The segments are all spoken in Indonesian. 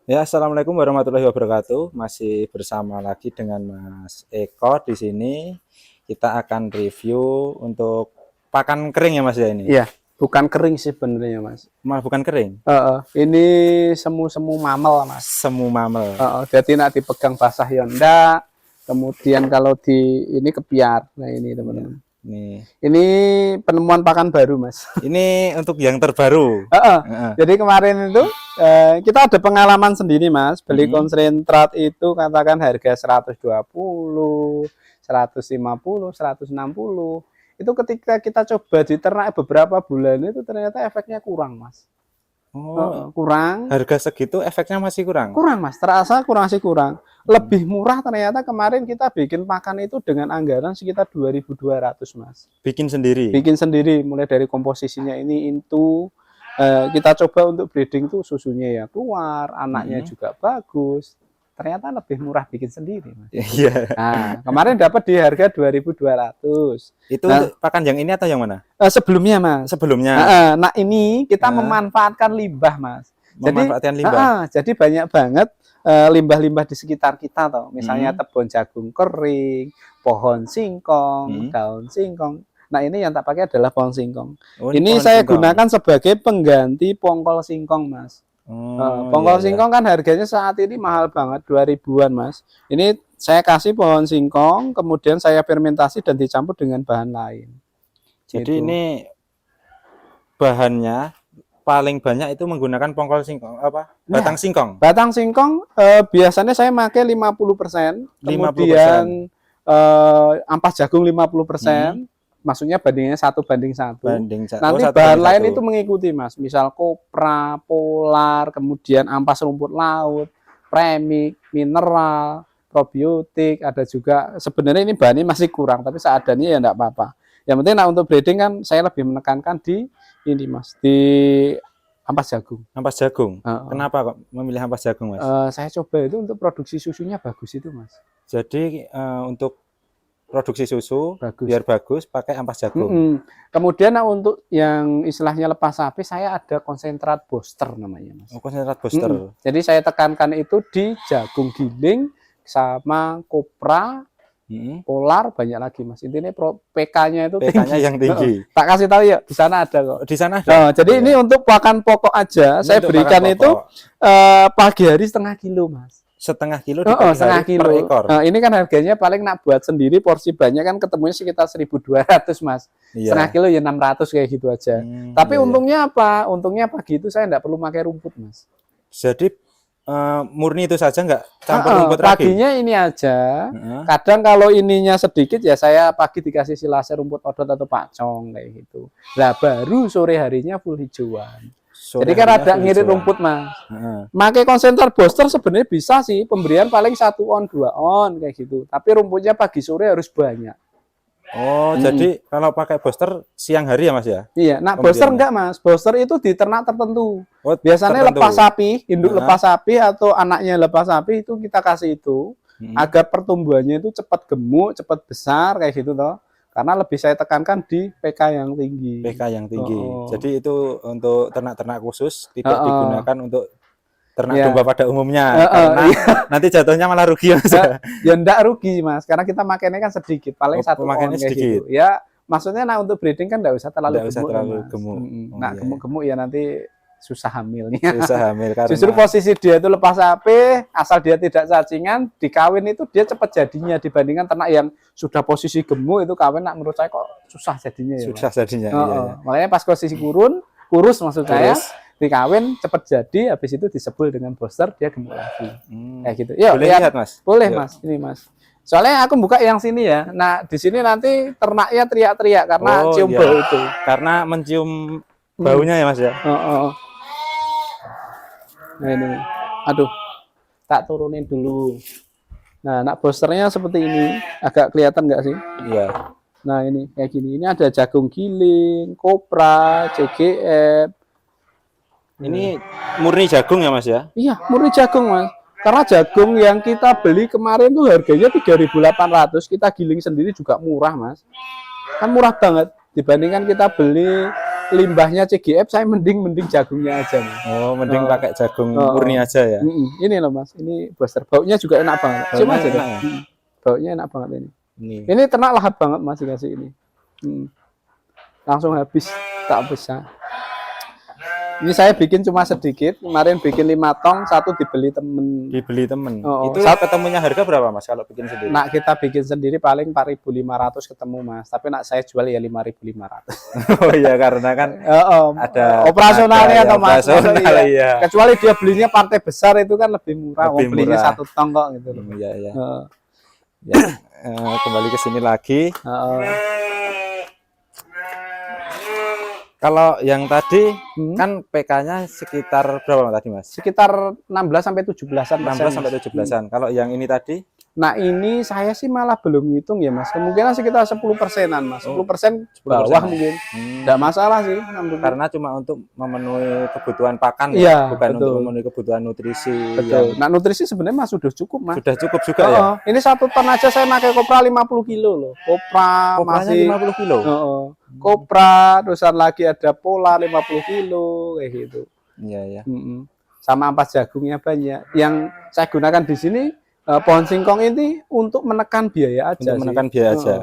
Ya, assalamualaikum warahmatullahi wabarakatuh. Masih bersama lagi dengan Mas Eko di sini. Kita akan review untuk pakan kering ya Mas ya ini. Iya, bukan kering sih sebenarnya Mas. Malah bukan kering, Ini semu-semu mamel Mas. semu mamel. Jadi nak dipegang basah ya ndak. Kemudian kalau di ini kepiar. Nah ini teman-teman. Nih, Ini penemuan pakan baru Mas. ini untuk yang terbaru. Jadi kemarin itu kita ada pengalaman sendiri Mas. Beli konsentrat itu katakan harga 120, 150, 160. Itu ketika kita coba di ternak beberapa bulan itu ternyata efeknya kurang Mas. Kurang. Harga segitu efeknya masih kurang. Kurang Mas, terasa kurang. Lebih murah ternyata kemarin kita bikin pakan itu dengan anggaran sekitar 2.200 Mas. Bikin sendiri. Bikin sendiri, mulai dari komposisinya ini kita coba untuk breeding tuh susunya ya keluar, anaknya juga bagus. Ternyata lebih murah bikin sendiri Mas. Iya. Nah, kemarin dapat di harga 2.200. Itu untuk pakan yang ini atau yang mana? Sebelumnya Mas. Sebelumnya. Nah ini kita memanfaatkan limbah Mas. Memanfaatkan limbah. Jadi banyak banget limbah-limbah di sekitar kita toh. Misalnya tebon jagung kering, pohon singkong, daun singkong. Nah ini yang tak pakai adalah pohon singkong. Ini saya gunakan sebagai pengganti pongkol singkong Mas. Pongkol singkong kan harganya saat ini mahal banget, 2.000-an Mas. Ini saya kasih pohon singkong, kemudian saya fermentasi dan dicampur dengan bahan lain. Jadi ini bahannya paling banyak itu menggunakan pongkol singkong apa? Batang singkong. Batang singkong biasanya saya pakai 50%, kemudian ampas jagung 50%. Maksudnya bandingnya 1:1. Nanti bahan lain itu mengikuti Mas. Misal kopra, polar, kemudian ampas rumput laut, premik, mineral, probiotik, ada juga. Sebenarnya ini bahannya masih kurang, tapi seadanya ya enggak apa-apa. Yang penting untuk breeding kan saya lebih menekankan di ini Mas, di ampas jagung. Ampas jagung. Kenapa kok memilih ampas jagung Mas? Saya coba itu untuk produksi susunya bagus itu Mas. Jadi untuk produksi susu biar bagus pakai ampas jagung. Kemudian untuk yang istilahnya lepas sapi saya ada konsentrat booster namanya Mas. Konsentrat booster. Jadi saya tekankan itu di jagung giling sama kopra, polar, banyak lagi Mas. Intinya PK-nya itu PK-nya yang tinggi. Tak kasih tahu ya, di sana ada kok. Di sana ada. Jadi ini untuk pakan pokok aja ini saya berikan itu pagi hari 0,5 kilo Mas. 0,5 kilo setengah kilo per ekor. Ini kan harganya paling nak buat sendiri porsi banyak kan ketemunya sekitar 1.200 Mas. Setengah kilo ya 600 kayak gitu aja. Tapi untungnya apa? Untungnya pagi itu saya enggak perlu pakai rumput Mas. Jadi murni itu saja enggak campur rumput lagi. Paginya ini aja. Kadang kalau ininya sedikit ya saya pagi dikasih silase rumput odot atau pacong kayak gitu. Lah baru sore harinya full hijauan. Jadi kan ada ngirit rumput Mas. Pakai konsentrat booster sebenarnya bisa sih pemberian paling 1 on 2 on kayak gitu. Tapi rumputnya pagi sore harus banyak. Jadi kalau pakai booster siang hari ya Mas ya? Iya, nah booster enggak Mas. Booster itu di ternak tertentu. Biasanya lepas sapi, induk lepas sapi atau anaknya lepas sapi itu kita kasih itu agar pertumbuhannya itu cepat gemuk, cepat besar kayak gitu toh. Karena lebih saya tekankan di PK yang tinggi. PK yang tinggi. Jadi itu untuk ternak-ternak khusus tidak digunakan untuk ternak domba pada umumnya. Karena nanti jatuhnya malah rugi Mas. Ya enggak rugi Mas, karena kita makainya kan sedikit, paling 1 on kayak sedikit. Gitu. Ya maksudnya untuk breeding kan enggak usah terlalu gemuk. Nah gemuk-gemuk ya nanti susah hamilnya. Susah hamil karena justru posisi dia itu lepas sapi, asal dia tidak cacingan, dikawin itu dia cepat jadinya dibandingkan ternak yang sudah posisi gemuk itu kawin menurut saya kok susah jadinya ya. Susah jadinya. Makanya pas posisi kurus maksud saya dikawin cepat jadi, habis itu disebul dengan booster dia gemuk lagi. Kayak gitu. Boleh lihat Mas? Boleh Mas, ini Mas. Soalnya aku buka yang sini ya. Nah, di sini nanti ternaknya teriak-teriak karena cium bau itu. Karena mencium baunya ya Mas ya. Nah ini, aduh, tak turunin dulu. Nah, nak boosternya seperti ini, agak kelihatan nggak sih? Iya. Nah ini kayak gini. Ini ada jagung giling, kopra, CGF. Ini murni jagung ya Mas ya? Iya, murni jagung Mas. Karena jagung yang kita beli kemarin tuh harganya 3.800, kita giling sendiri juga murah Mas. Kan murah banget dibandingkan kita beli limbahnya CGF saya mending jagungnya aja Mas. Oh, mending pakai jagung murni aja ya. Ini loh Mas, ini booster. Baunya juga enak banget. Coba aja deh. Ya? Baunya enak banget ini. Ini ternak lahap banget Mas dikasih ini. Langsung habis, tak bisa. Ini saya bikin cuma sedikit, kemarin bikin 5 tong, 1 dibeli temen. Dibeli temen. Itu ketemunya harga berapa Mas kalau bikin sendiri? Nah, kita bikin sendiri paling 4.500 ketemu Mas, tapi nak saya jual ya 5.500. Oh iya, karena kan ada operasionalnya atau Mas. Operasional, iya. Kecuali dia belinya partai besar itu kan lebih murah, belinya 1 tong kok gitu loh. Iya, iya. Ya, kembali ke sini lagi. Kalau yang tadi kan PK-nya sekitar berapa tadi Mas? Sekitar 16 sampai 17-an. 16 sampai 17-an. Kalau yang ini tadi? Nah, ini saya sih malah belum ngitung ya Mas. Kemungkinan sekitar 10%-an Mas. 10% bawah mungkin. Enggak masalah sih. Karena cuma untuk memenuhi kebutuhan pakan ya, bukan betul. untuk memenuhi kebutuhan nutrisi. Betul. Nah, nutrisi sebenarnya Mas sudah cukup Mas. Sudah cukup juga ya. Ini 1 ton aja saya pakai kopra 50 kilo loh. Kopra masih 50 kilo. Kopra, terusan lagi ada pola 50 kilo kayak gitu. Iya ya. Sama ampas jagungnya banyak. Yang saya gunakan di sini pohon singkong ini untuk menekan biaya aja. Untuk menekan biaya aja.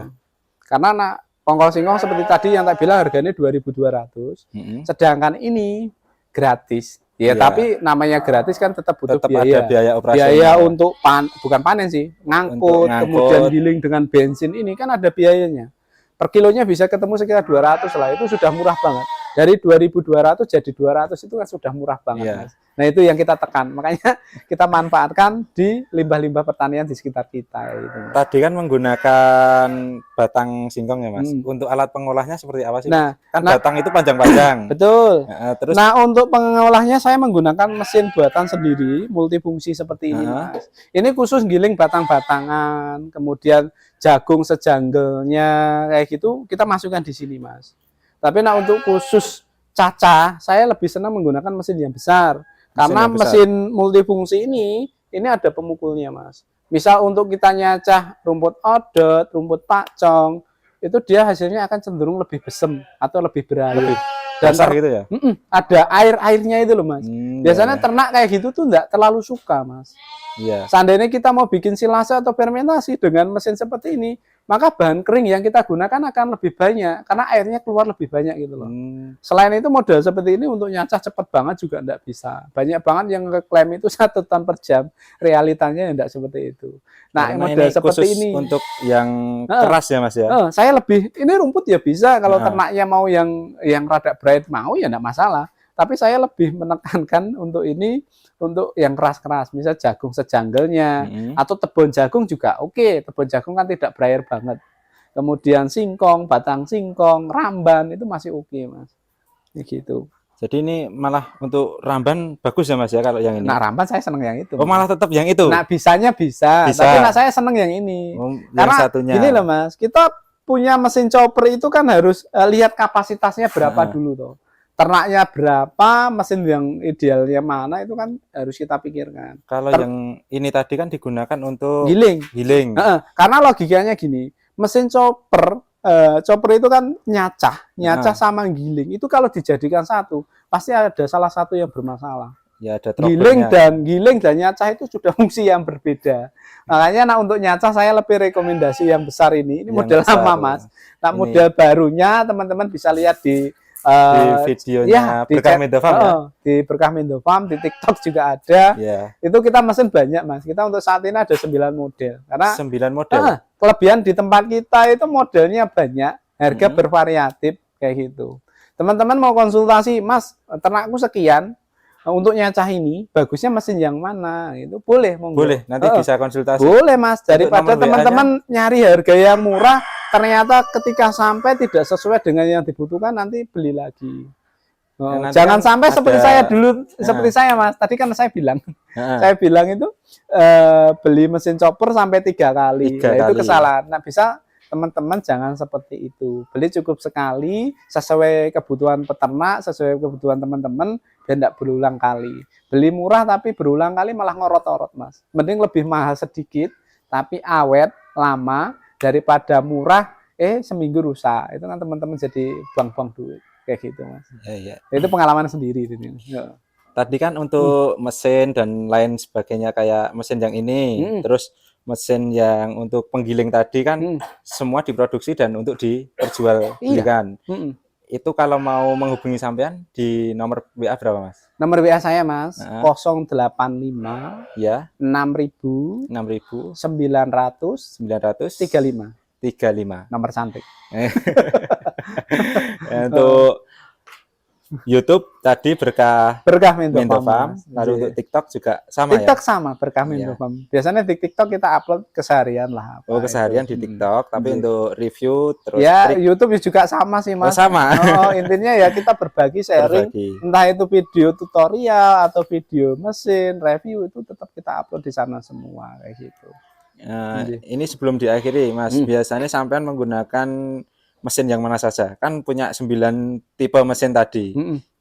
Karena kongkol singkong seperti tadi yang tak bilang harganya 2.200. Sedangkan ini gratis. Ya, tapi namanya gratis kan tetap butuh biaya. Ada biaya operasional. Biaya untuk bukan panen sih, ngangkut, kemudian giling dengan bensin ini kan ada biayanya. Per kilonya bisa ketemu sekitar 200 lah, itu sudah murah banget. Dari 2.200 jadi 200 itu kan sudah murah banget Mas. Nah, itu yang kita tekan. Makanya kita manfaatkan di limbah-limbah pertanian di sekitar kita gitu. Tadi kan menggunakan batang singkong ya Mas. Untuk alat pengolahnya seperti apa sih? Nah, batang itu panjang-panjang. Betul. Terus untuk pengolahnya saya menggunakan mesin buatan sendiri, multifungsi seperti ini Mas. Ini khusus giling batang-batangan, kemudian jagung sejanggelnya kayak gitu kita masukkan di sini Mas. Tapi untuk khusus cacah saya lebih senang menggunakan mesin yang besar. Karena mesin multifungsi ini ada pemukulnya Mas. Misal untuk kita nyacah rumput odot, rumput pakcong, itu dia hasilnya akan cenderung lebih besem atau lebih berair. Dan gitu ya? Ada air-airnya itu loh Mas. Biasanya ternak kayak gitu tuh enggak terlalu suka Mas. Iya. Seandainya kita mau bikin silase atau fermentasi dengan mesin seperti ini, maka bahan kering yang kita gunakan akan lebih banyak karena airnya keluar lebih banyak gitu loh. Selain itu model seperti ini untuk nyacah cepat banget juga enggak bisa. Banyak banget yang ngeklaim itu 1 ton per jam, realitanya enggak seperti itu. Nah, model seperti ini untuk yang keras ya Mas ya. Saya lebih ini rumput ya bisa kalau ternaknya mau yang rada bright mau ya enggak masalah. Tapi saya lebih menekankan untuk ini untuk yang keras-keras, misal jagung sejanggelnya atau tebon jagung juga oke. Tebon jagung kan tidak berair banget. Kemudian singkong, batang singkong, ramban itu masih oke Mas. Gitu. Jadi ini malah untuk ramban bagus ya Mas ya kalau yang ini. Nah, ramban saya seneng yang itu. Oh, malah tetap yang itu. Nah, bisanya bisa. Tapi saya seneng yang ini. Karena satunya. Gini loh Mas, kita punya mesin chopper itu kan harus lihat kapasitasnya berapa dulu toh. Ternaknya berapa, mesin yang idealnya mana itu kan harus kita pikirkan. Kalau yang ini tadi kan digunakan untuk giling. Karena logikanya gini, mesin chopper itu kan nyacah sama giling. Itu kalau dijadikan satu, pasti ada salah satu yang bermasalah. Ya, ada giling dan nyacah itu sudah fungsi yang berbeda. Makanya untuk nyacah saya lebih rekomendasi yang besar ini. Ini model lama Mas. Nah, model barunya teman-teman bisa lihat di videonya Berkah Mendofarm ya? Di Berkah Mendofarm, di TikTok juga ada. Itu kita mesin banyak Mas. Kita untuk saat ini ada 9 model. Karena 9 model. Kelebihan di tempat kita itu modelnya banyak, harga bervariatif kayak gitu. Teman-teman mau konsultasi, Mas, ternakku sekian. Untuk nyacah ini bagusnya mesin yang mana itu boleh monggo. Boleh, nanti bisa konsultasi. Boleh Mas, daripada teman-teman nyari harga yang murah ternyata ketika sampai tidak sesuai dengan yang dibutuhkan nanti beli lagi. Jangan sampai seperti saya dulu, seperti saya Mas. Tadi kan saya bilang, saya bilang itu beli mesin chopper sampai 3 kali. Itu kesalahan. Nah, bisa teman-teman jangan seperti itu. Beli cukup sekali sesuai kebutuhan peternak, sesuai kebutuhan teman-teman dan tidak berulang kali. Beli murah tapi berulang kali malah ngorot-orot Mas. Mending lebih mahal sedikit tapi awet, lama daripada murah seminggu rusak. Itu kan teman-teman jadi buang-buang duit. kayak gitu Mas. Iya. Itu pengalaman sendiri ini. Ya. Tadi kan untuk mesin dan lain sebagainya kayak mesin yang ini, terus mesin yang untuk penggiling tadi kan semua diproduksi dan untuk diperjualbelikan. Itu kalau mau menghubungi sampean di nomor WA berapa Mas? Nomor WA saya Mas 085 ya 6000 900 35 nomor cantik. Untuk YouTube tadi Berkah Mendofam, lalu untuk TikTok juga sama TikTok ya? sama Berkah Mendofam. Biasanya di TikTok kita upload keseharian lah. Keseharian di TikTok, tapi untuk review terus ya YouTube juga sama sih Mas. Sama. Intinya ya kita berbagi sharing, entah itu video tutorial atau video mesin review itu tetap kita upload di sana semua kayak gitu. Ini sebelum diakhiri Mas, biasanya sampean menggunakan mesin yang mana saja? Kan punya 9 tipe mesin tadi.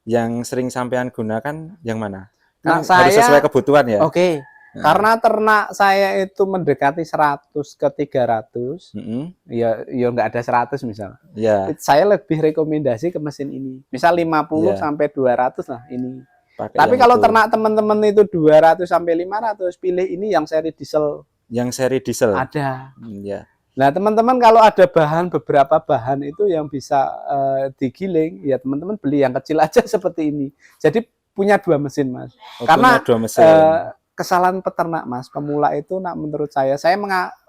Yang sering sampean gunakan yang mana? Kan harus sesuai kebutuhan ya. Oke. Karena ternak saya itu mendekati 100 ke 300. Ya enggak ada 100 misal. Ya. Saya lebih rekomendasi ke mesin ini. Misal 50 sampai 200 lah ini. Tapi kalau ternak teman-teman itu 200 sampai 500, pilih ini yang seri diesel. Yang seri diesel. Ada. Ya. Nah teman-teman kalau ada beberapa bahan itu yang bisa digiling, ya teman-teman beli yang kecil aja seperti ini. Jadi punya 2 mesin Mas. Karena 2 mesin. Kesalahan peternak Mas, pemula itu menurut saya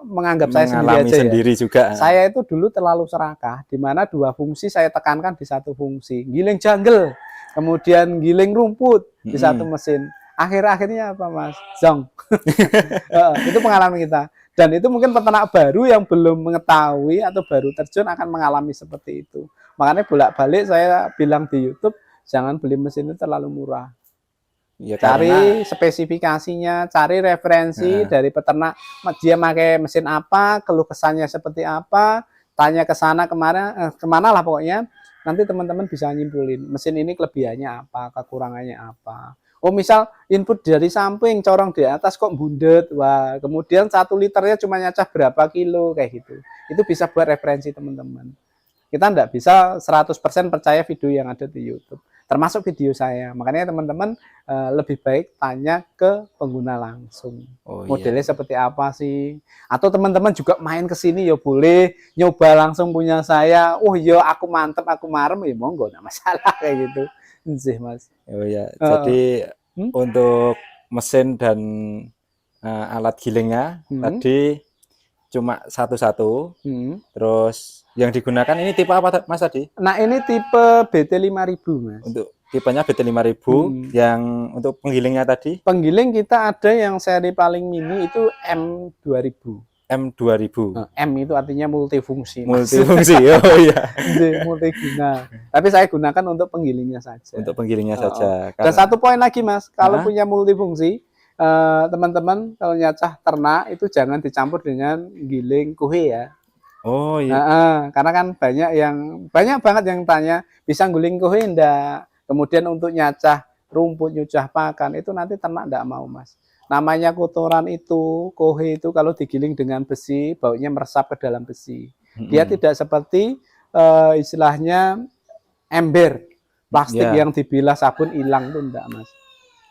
menganggap saya sendiri aja sendiri ya. Juga. Saya itu dulu terlalu serakah, di mana 2 fungsi saya tekankan di 1 fungsi. Giling jungle, kemudian giling rumput di 1 mesin. Akhir-akhirnya apa Mas? Zong. Itu pengalaman kita. Dan itu mungkin peternak baru yang belum mengetahui atau baru terjun akan mengalami seperti itu. Makanya bolak-balik saya bilang di YouTube, jangan beli mesin itu terlalu murah. Ya, cari spesifikasinya, cari referensi dari peternak, dia pakai mesin apa, keluh kesannya seperti apa, tanya ke sana kemana lah pokoknya. Nanti teman-teman bisa nyimpulin mesin ini kelebihannya apa, kekurangannya apa. Oh misal input dari samping corong di atas kok bundet, wah kemudian 1 liternya cuma nyacah berapa kilo kayak gitu. Itu bisa buat referensi teman-teman. Kita enggak bisa 100% percaya video yang ada di YouTube, termasuk video saya. Makanya teman-teman lebih baik tanya ke pengguna langsung. Modelnya seperti apa sih? Atau teman-teman juga main ke sini ya boleh, nyoba langsung punya saya. Oh iya aku mantep, aku marem ya monggo enggak masalah kayak gitu. Sih Mas. Oh ya, jadi untuk mesin dan alat gilingnya tadi cuma satu-satu. Terus yang digunakan ini tipe apa Mas tadi? Nah ini tipe BT 5000 Mas. Untuk tipenya BT 5000 yang untuk penggilingnya tadi? Penggiling kita ada yang seri paling mini itu M2000. M2000. M itu artinya multifungsi. Multifungsi, oh iya. Multiguna. Tapi saya gunakan untuk penggilingnya saja. Untuk penggilingnya saja. Dan 1 poin lagi Mas, kalau punya multifungsi, teman-teman kalau nyacah ternak itu jangan dicampur dengan giling kuhe ya. Oh iya. Karena kan banyak banget yang tanya bisa guling kuhe enggak. Kemudian untuk nyacah rumput, nyucah pakan itu nanti ternak enggak mau Mas. Namanya kotoran itu, kohe itu kalau digiling dengan besi, baunya meresap ke dalam besi. Dia tidak seperti istilahnya ember, plastik yang dibilas sabun hilang tuh enggak Mas.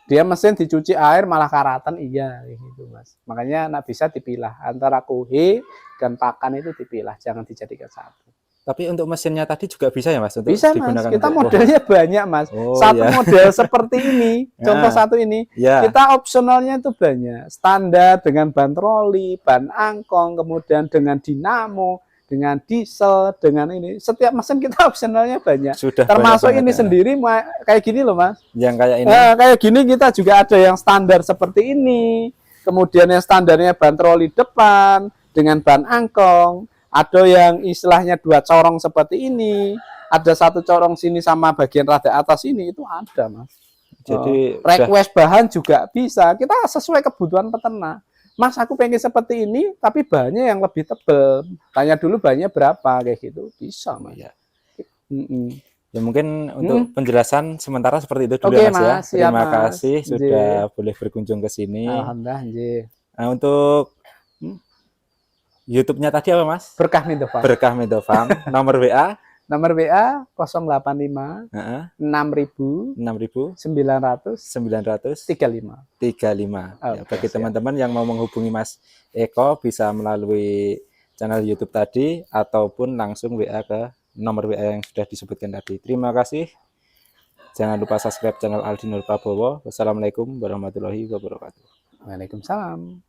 Dia mesin dicuci air malah karatan iya gitu Mas. Makanya nak bisa dipilah antara kohe dan pakan itu dipilah, jangan dijadikan satu. Tapi untuk mesinnya tadi juga bisa ya Mas? Untuk bisa Mas, kita modelnya banyak Mas. Model seperti ini, contoh satu ini, kita opsionalnya itu banyak. Standar dengan ban troli, ban angkong, kemudian dengan dinamo, dengan diesel, dengan ini. Setiap mesin kita opsionalnya banyak. Termasuk ini sendiri kayak gini loh Mas. Yang kayak ini? Kayak gini kita juga ada yang standar seperti ini. Kemudian yang standarnya ban troli depan, dengan ban angkong. Ada yang istilahnya 2 corong seperti ini, ada 1 corong sini sama bagian rada atas ini, itu ada Mas. Jadi request bahan juga bisa, kita sesuai kebutuhan peternak. Mas aku pengen seperti ini, tapi bahannya yang lebih tebal. Tanya dulu bahannya berapa, kayak gitu, bisa Mas. Ya, ya mungkin untuk penjelasan sementara seperti itu dulu Mas ya. Terima kasih sudah boleh berkunjung ke sini. Alhamdulillah. Nah, untuk YouTube-nya tadi apa Mas? Berkah Mendofam. Berkah Mendofam. Nomor WA Nomor WA 085 Heeh. 6000 900 935. Ya, bagi teman-teman yang mau menghubungi Mas Eko bisa melalui channel YouTube tadi ataupun langsung WA ke nomor WA yang sudah disebutkan tadi. Terima kasih. Jangan lupa subscribe channel Aldi Nur Prabowo. Wassalamualaikum warahmatullahi wabarakatuh. Waalaikumsalam.